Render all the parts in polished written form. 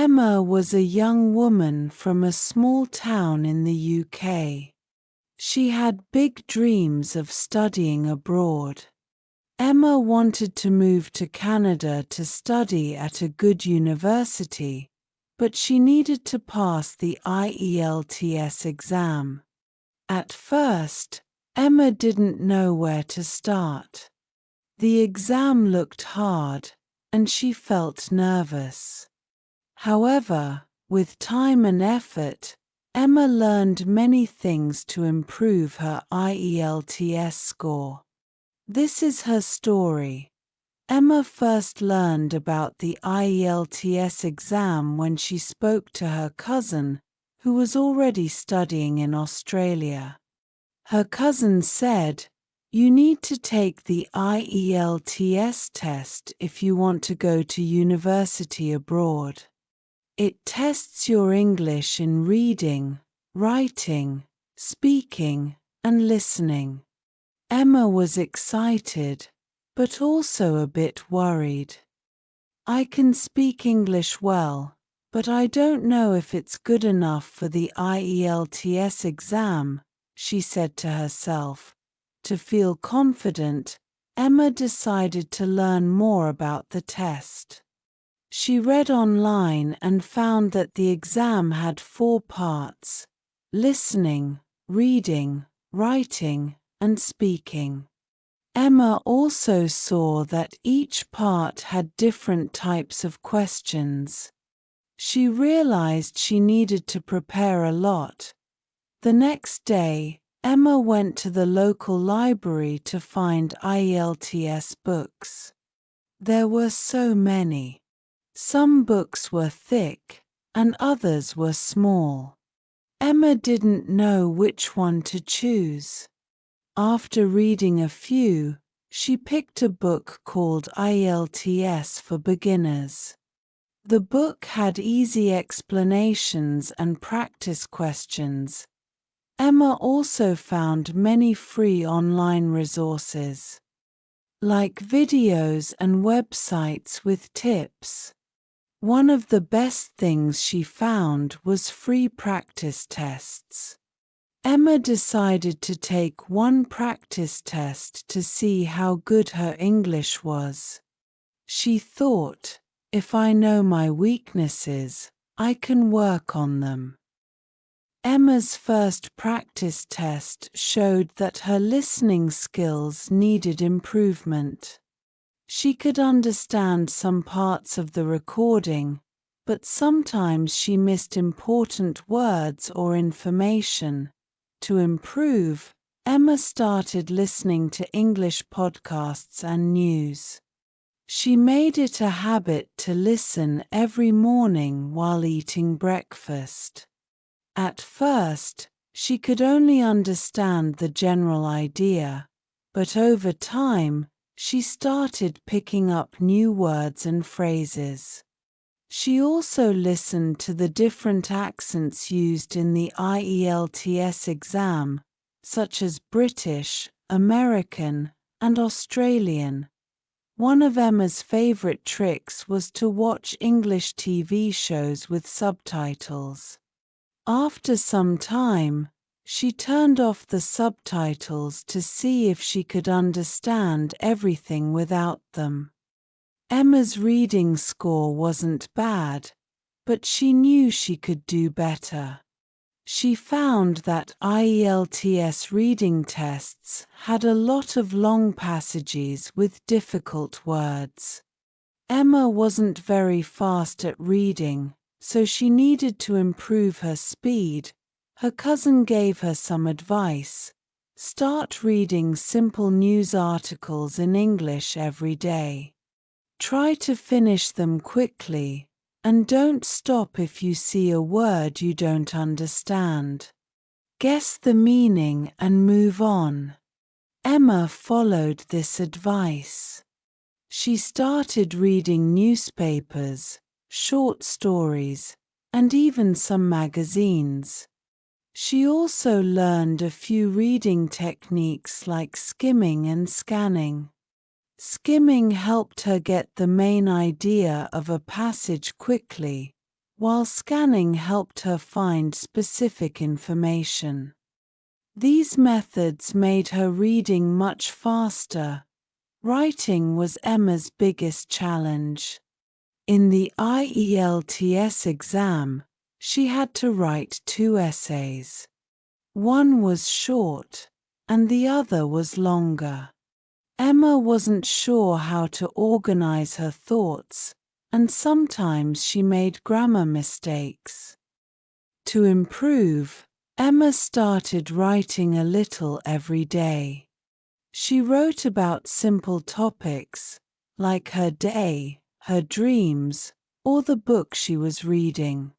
Emma was a young woman from a small town in the UK. She had big dreams of studying abroad. Emma wanted to move to Canada to study at a good university, but she needed to pass the IELTS exam. At first, Emma didn't know where to start. The exam looked hard, and she felt nervous. However, with time and effort, Emma learned many things to improve her IELTS score. This is her story. Emma first learned about the IELTS exam when she spoke to her cousin, who was already studying in Australia. Her cousin said, "You need to take the IELTS test if you want to go to university abroad. It tests your English in reading, writing, speaking, and listening." Emma was excited, but also a bit worried. "I can speak English well, but I don't know if it's good enough for the IELTS exam," she said to herself. To feel confident, Emma decided to learn more about the test. She read online and found that the exam had 4 parts: listening, reading, writing, and speaking. Emma also saw that each part had different types of questions. She realized she needed to prepare a lot. The next day, Emma went to the local library to find IELTS books. There were so many. Some books were thick, and others were small. Emma didn't know which one to choose. After reading a few, she picked a book called IELTS for Beginners. The book had easy explanations and practice questions. Emma also found many free online resources, like videos and websites with tips. One of the best things she found was free practice tests. Emma decided to take one practice test to see how good her English was. She thought, "If I know my weaknesses, I can work on them." Emma's first practice test showed that her listening skills needed improvement. She could understand some parts of the recording, but sometimes she missed important words or information. To improve, Emma started listening to English podcasts and news. She made it a habit to listen every morning while eating breakfast. At first, she could only understand the general idea, but over time, she started picking up new words and phrases. She also listened to the different accents used in the IELTS exam, such as British, American, and Australian. One of Emma's favorite tricks was to watch English TV shows with subtitles. After some time, she turned off the subtitles to see if she could understand everything without them. Emma's reading score wasn't bad, but she knew she could do better. She found that IELTS reading tests had a lot of long passages with difficult words. Emma wasn't very fast at reading, so she needed to improve her speed. Her cousin gave her some advice. Start reading simple news articles in English every day. Try to finish them quickly, and don't stop if you see a word you don't understand. Guess the meaning and move on. Emma followed this advice. She started reading newspapers, short stories, and even some magazines. She also learned a few reading techniques like skimming and scanning. Skimming helped her get the main idea of a passage quickly, while scanning helped her find specific information. These methods made her reading much faster. Writing was Emma's biggest challenge. In the IELTS exam, she had to write 2 essays. One was short, and the other was longer. Emma wasn't sure how to organize her thoughts, and sometimes she made grammar mistakes. To improve, Emma started writing a little every day. She wrote about simple topics, like her day, her dreams, or the book she was reading.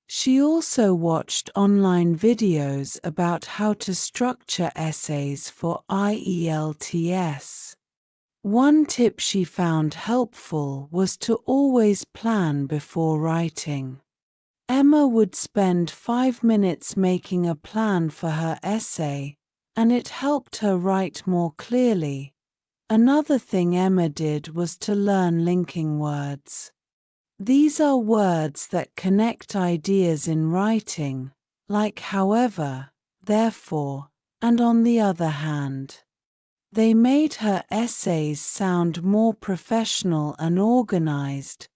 She also watched online videos about how to structure essays for IELTS. One tip she found helpful was to always plan before writing. Emma would spend 5 minutes making a plan for her essay, and it helped her write more clearly. Another thing Emma did was to learn linking words. These are words that connect ideas in writing, like however, therefore, and on the other hand. They made her essays sound more professional and organized.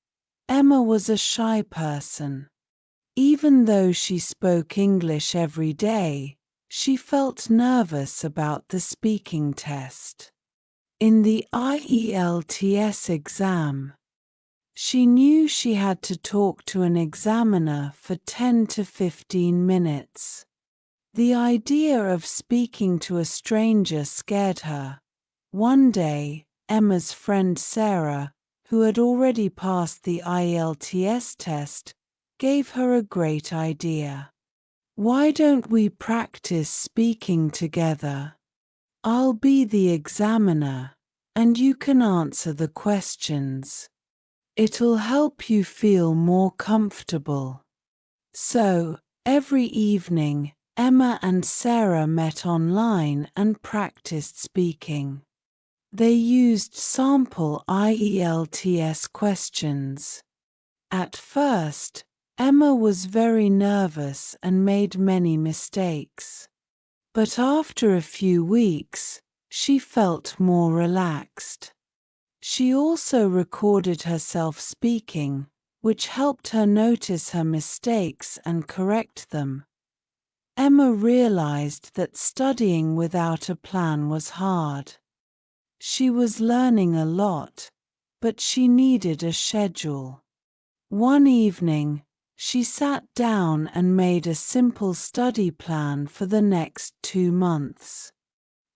Emma was a shy person. Even though she spoke English every day, she felt nervous about the speaking test. In the IELTS exam, she knew she had to talk to an examiner for 10 to 15 minutes. The idea of speaking to a stranger scared her. One day, Emma's friend Sarah, who had already passed the IELTS test, gave her a great idea. "Why don't we practice speaking together? I'll be the examiner, and you can answer the questions. It'll help you feel more comfortable." So, every evening, Emma and Sarah met online and practiced speaking. They used sample IELTS questions. At first, Emma was very nervous and made many mistakes. But after a few weeks, she felt more relaxed. She also recorded herself speaking, which helped her notice her mistakes and correct them. Emma realized that studying without a plan was hard. She was learning a lot, but she needed a schedule. One evening, she sat down and made a simple study plan for the next 2 months.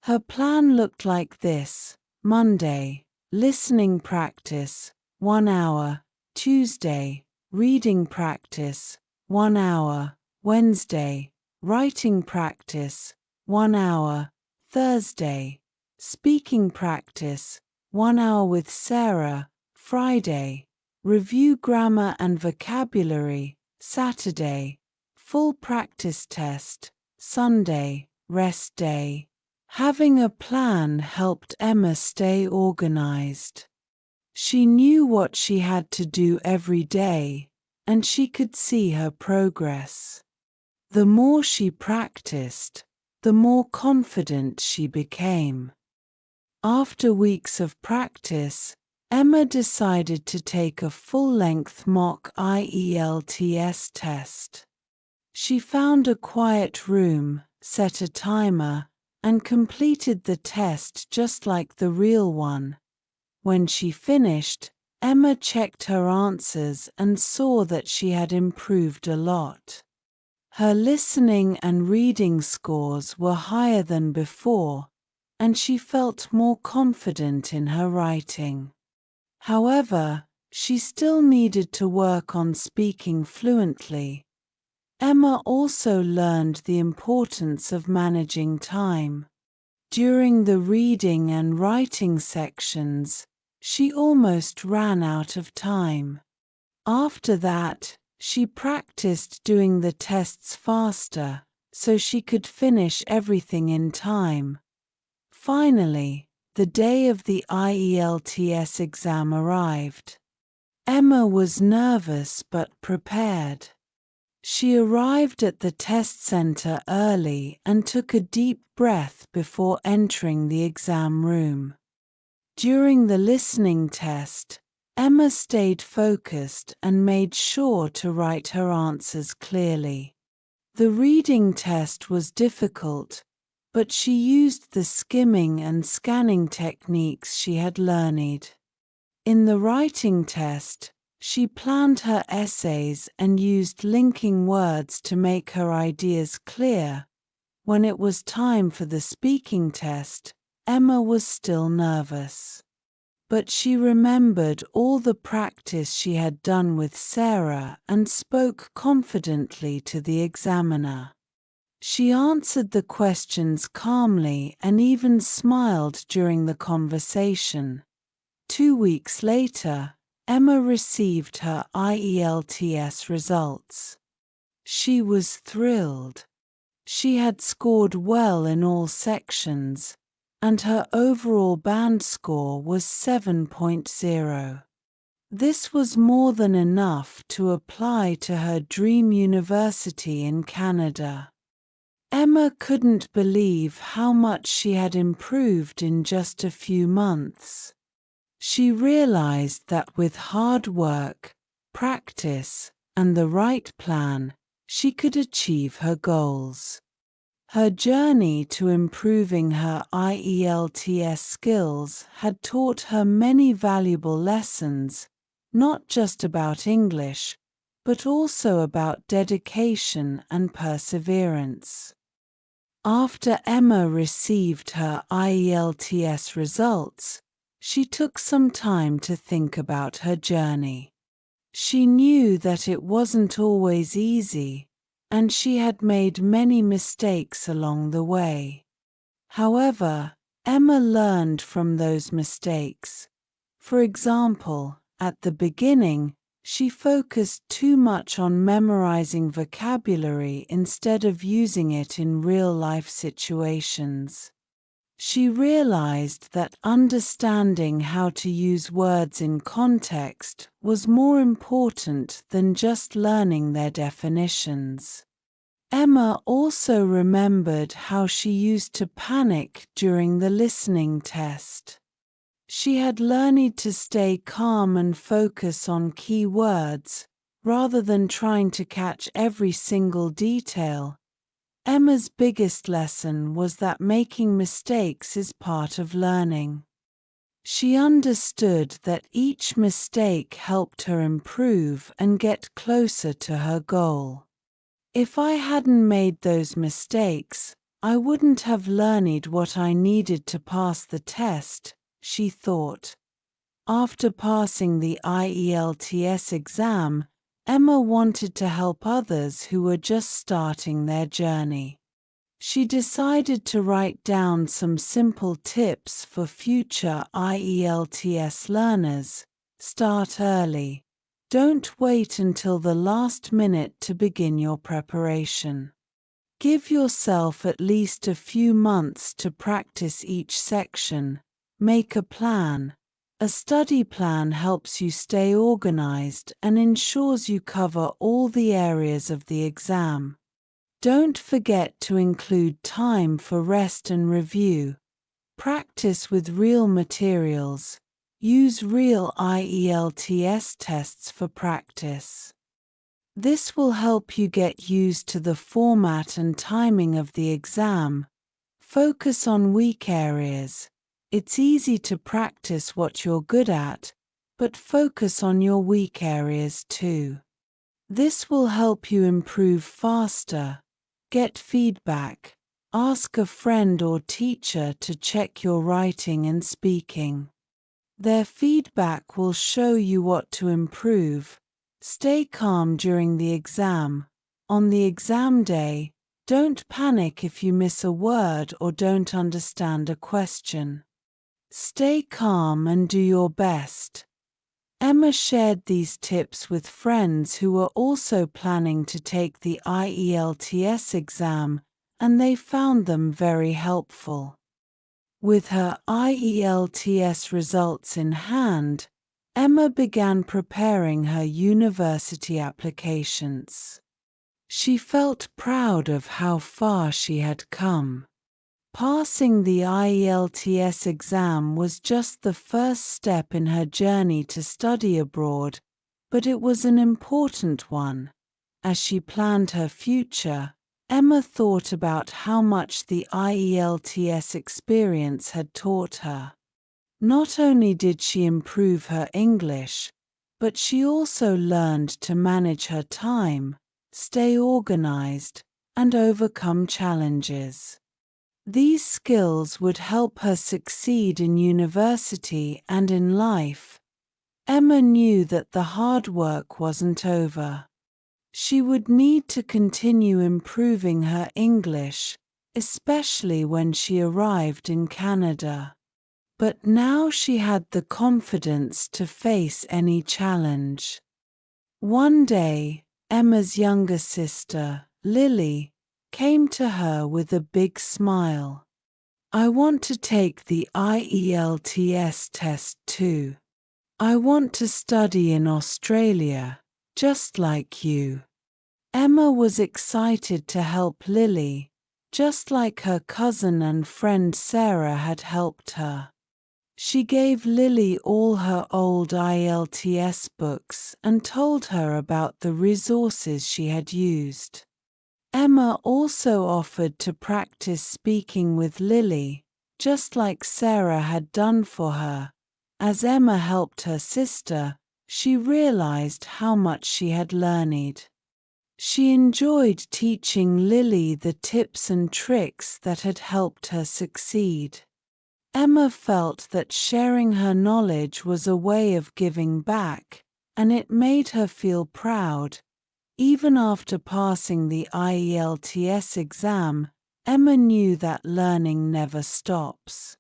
Her plan looked like this: Monday, listening practice, 1 hour; Tuesday, reading practice, 1 hour; Wednesday, writing practice, 1 hour; Thursday, speaking practice, 1 hour with Sarah; Friday, review grammar and vocabulary; Saturday, full practice test; Sunday, rest day. Having a plan helped Emma stay organized. She knew what she had to do every day, and she could see her progress. The more she practiced, the more confident she became. After weeks of practice, Emma decided to take a full-length mock IELTS test. She found a quiet room, set a timer, and completed the test just like the real one. When she finished, Emma checked her answers and saw that she had improved a lot. Her listening and reading scores were higher than before, and she felt more confident in her writing. However, she still needed to work on speaking fluently. Emma also learned the importance of managing time. During the reading and writing sections, she almost ran out of time. After that, she practiced doing the tests faster, so she could finish everything in time. Finally, the day of the IELTS exam arrived. Emma was nervous but prepared. She arrived at the test center early and took a deep breath before entering the exam room. During the listening test, Emma stayed focused and made sure to write her answers clearly. The reading test was difficult, but she used the skimming and scanning techniques she had learned. In the writing test, she planned her essays and used linking words to make her ideas clear. When it was time for the speaking test, Emma was still nervous. But she remembered all the practice she had done with Sarah and spoke confidently to the examiner. She answered the questions calmly and even smiled during the conversation. 2 weeks later, Emma received her IELTS results. She was thrilled. She had scored well in all sections, and her overall band score was 7.0. This was more than enough to apply to her dream university in Canada. Emma couldn't believe how much she had improved in just a few months. She realized that with hard work, practice, and the right plan, she could achieve her goals. Her journey to improving her IELTS skills had taught her many valuable lessons, not just about English, but also about dedication and perseverance. After Emma received her IELTS results, she took some time to think about her journey. She knew that it wasn't always easy, and she had made many mistakes along the way. However, Emma learned from those mistakes. For example, at the beginning, she focused too much on memorizing vocabulary instead of using it in real-life situations. She realized that understanding how to use words in context was more important than just learning their definitions. Emma also remembered how she used to panic during the listening test. She had learned to stay calm and focus on key words, rather than trying to catch every single detail. Emma's biggest lesson was that making mistakes is part of learning. She understood that each mistake helped her improve and get closer to her goal. If I hadn't made those mistakes, I wouldn't have learned what I needed to pass the test, she thought. After passing the IELTS exam, Emma wanted to help others who were just starting their journey. She decided to write down some simple tips for future IELTS learners. Start early. Don't wait until the last minute to begin your preparation. Give yourself at least a few months to practice each section. Make a plan. A study plan helps you stay organized and ensures you cover all the areas of the exam. Don't forget to include time for rest and review. Practice with real materials. Use real IELTS tests for practice. This will help you get used to the format and timing of the exam. Focus on weak areas. It's easy to practice what you're good at, but focus on your weak areas too. This will help you improve faster. Get feedback. Ask a friend or teacher to check your writing and speaking. Their feedback will show you what to improve. Stay calm during the exam. On the exam day, don't panic if you miss a word or don't understand a question. Stay calm and do your best. Emma shared these tips with friends who were also planning to take the IELTS exam, and they found them very helpful. With her IELTS results in hand, Emma began preparing her university applications. She felt proud of how far she had come. Passing the IELTS exam was just the first step in her journey to study abroad, but it was an important one. As she planned her future, Emma thought about how much the IELTS experience had taught her. Not only did she improve her English, but she also learned to manage her time, stay organized, and overcome challenges. These skills would help her succeed in university and in life. Emma knew that the hard work wasn't over. She would need to continue improving her English, especially when she arrived in Canada. But now she had the confidence to face any challenge. One day, Emma's younger sister, Lily, came to her with a big smile. "I want to take the IELTS test too. I want to study in Australia, just like you." Emma was excited to help Lily, just like her cousin and friend Sarah had helped her. She gave Lily all her old IELTS books and told her about the resources she had used. Emma also offered to practice speaking with Lily, just like Sarah had done for her. As Emma helped her sister, she realized how much she had learned. She enjoyed teaching Lily the tips and tricks that had helped her succeed. Emma felt that sharing her knowledge was a way of giving back, and it made her feel proud. Even after passing the IELTS exam, Emma knew that learning never stops.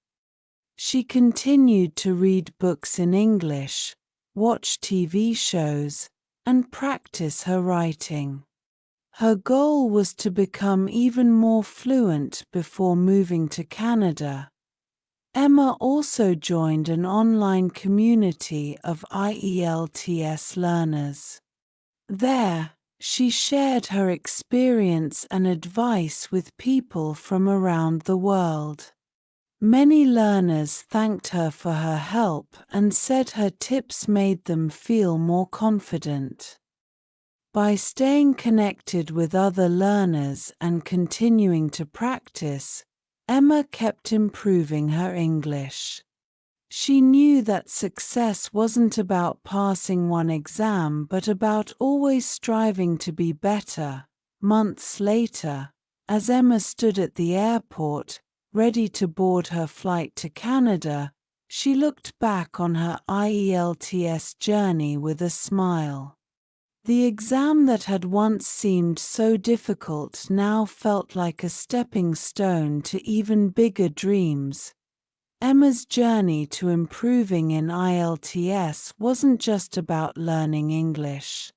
She continued to read books in English, watch TV shows, and practice her writing. Her goal was to become even more fluent before moving to Canada. Emma also joined an online community of IELTS learners. There, she shared her experience and advice with people from around the world. Many learners thanked her for her help and said her tips made them feel more confident. By staying connected with other learners and continuing to practice, Emma kept improving her English. She knew that success wasn't about passing one exam but about always striving to be better. Months later, as Emma stood at the airport, ready to board her flight to Canada, she looked back on her IELTS journey with a smile. The exam that had once seemed so difficult now felt like a stepping stone to even bigger dreams. Emma's journey to improving in IELTS wasn't just about learning English.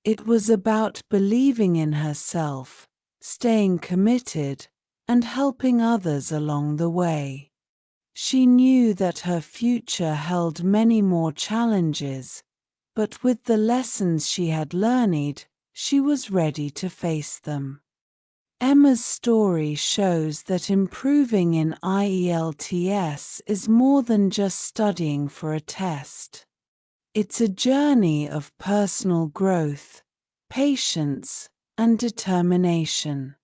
It was about believing in herself, staying committed, and helping others along the way. She knew that her future held many more challenges, but with the lessons she had learned, she was ready to face them. Emma's story shows that improving in IELTS is more than just studying for a test. It's a journey of personal growth, patience, and determination.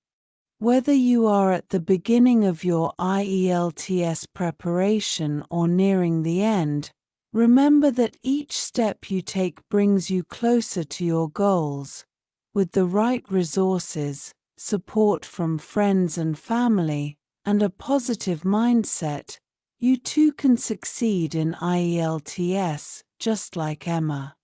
Whether you are at the beginning of your IELTS preparation or nearing the end, remember that each step you take brings you closer to your goals. With the right resources, support from friends and family, and a positive mindset, you too can succeed in IELTS, just like Emma.